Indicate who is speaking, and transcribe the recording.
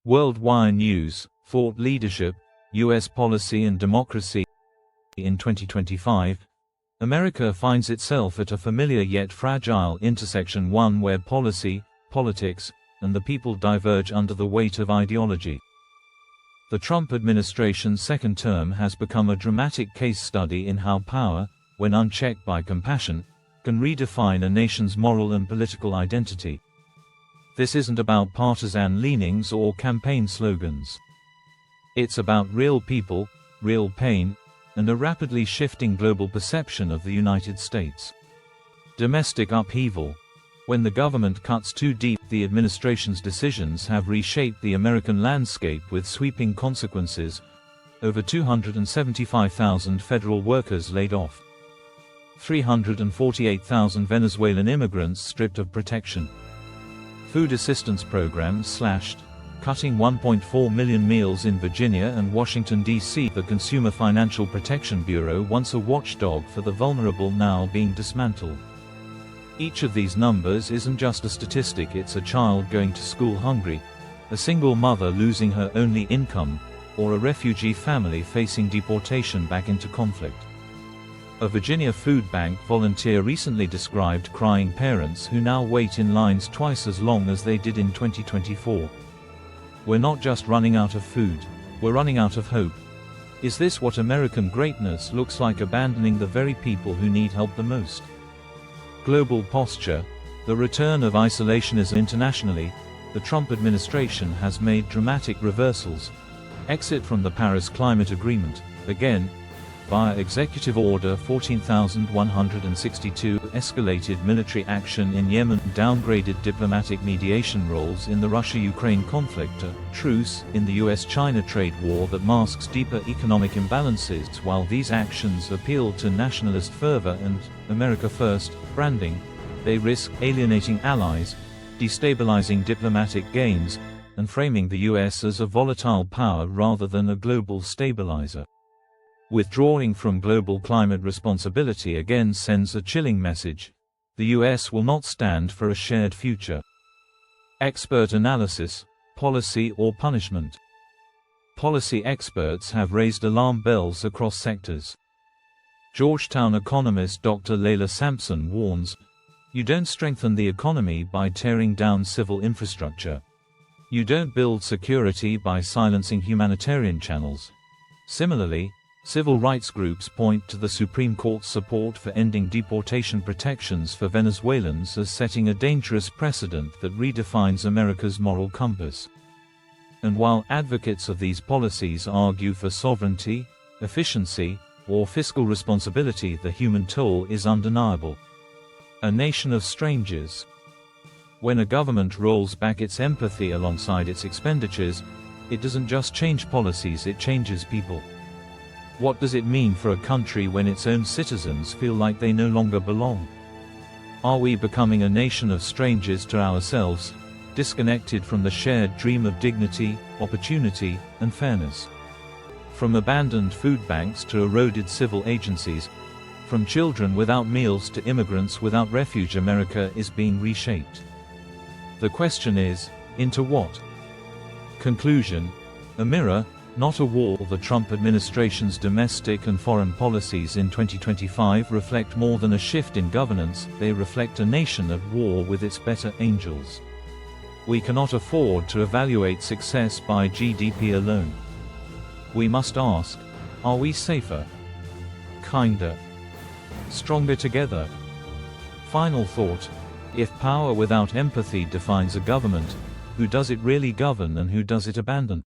Speaker 1: World Wire News, Thought Leadership, U.S. Policy and Democracy. In 2025, America finds itself at a familiar yet fragile intersection, one where policy, politics, and the people diverge under the weight of ideology. The Trump administration's second term has become a dramatic case study in how power, when unchecked by compassion, can redefine a nation's moral and political identity. This isn't about partisan leanings or campaign slogans. It's about real people, real pain, and a rapidly shifting global perception of the United States. Domestic upheaval. When the government cuts too deep, the administration's decisions have reshaped the American landscape with sweeping consequences. Over 275,000 federal workers laid off. 348,000 Venezuelan immigrants stripped of protection. Food assistance programs slashed, cutting 1.4 million meals in Virginia and Washington, D.C. The Consumer Financial Protection Bureau, once a watchdog for the vulnerable, now being dismantled. Each of these numbers isn't just a statistic, it's a child going to school hungry, a single mother losing her only income, or a refugee family facing deportation back into conflict. A Virginia food bank volunteer recently described crying parents who now wait in lines twice as long as they did in 2024. We're not just running out of food, we're running out of hope. Is this what American greatness looks like, abandoning the very people who need help the most? Global posture. The return of isolationism internationally. The Trump administration has made dramatic reversals. Exit from the Paris Climate Agreement, again, via Executive Order 14,162, escalated military action in Yemen, downgraded diplomatic mediation roles in the Russia-Ukraine conflict, a truce in the US-China trade war that masks deeper economic imbalances. While these actions appeal to nationalist fervor and America First branding, they risk alienating allies, destabilizing diplomatic gains, and framing the US as a volatile power rather than a global stabilizer. Withdrawing from global climate responsibility again sends a chilling message. The US will not stand for a shared future. Expert analysis, policy or punishment. Policy experts have raised alarm bells across sectors. Georgetown economist Dr. Layla Sampson warns, "You don't strengthen the economy by tearing down civil infrastructure. You don't build security by silencing humanitarian channels." Similarly, civil rights groups point to the Supreme Court's support for ending deportation protections for Venezuelans as setting a dangerous precedent that redefines America's moral compass. And while advocates of these policies argue for sovereignty, efficiency, or fiscal responsibility, the human toll is undeniable. A nation of strangers. When a government rolls back its empathy alongside its expenditures, it doesn't just change policies, it changes people. What does it mean for a country when its own citizens feel like they no longer belong? Are we becoming a nation of strangers to ourselves, disconnected from the shared dream of dignity, opportunity, and fairness? From abandoned food banks to eroded civil agencies, from children without meals to immigrants without refuge, America is being reshaped. The question is, into what? Conclusion: a mirror, not a wall. The Trump administration's domestic and foreign policies in 2025 reflect more than a shift in governance, they reflect a nation at war with its better angels. We cannot afford to evaluate success by GDP alone. We must ask, are we safer, kinder, stronger together? Final thought: if power without empathy defines a government, who does it really govern and who does it abandon?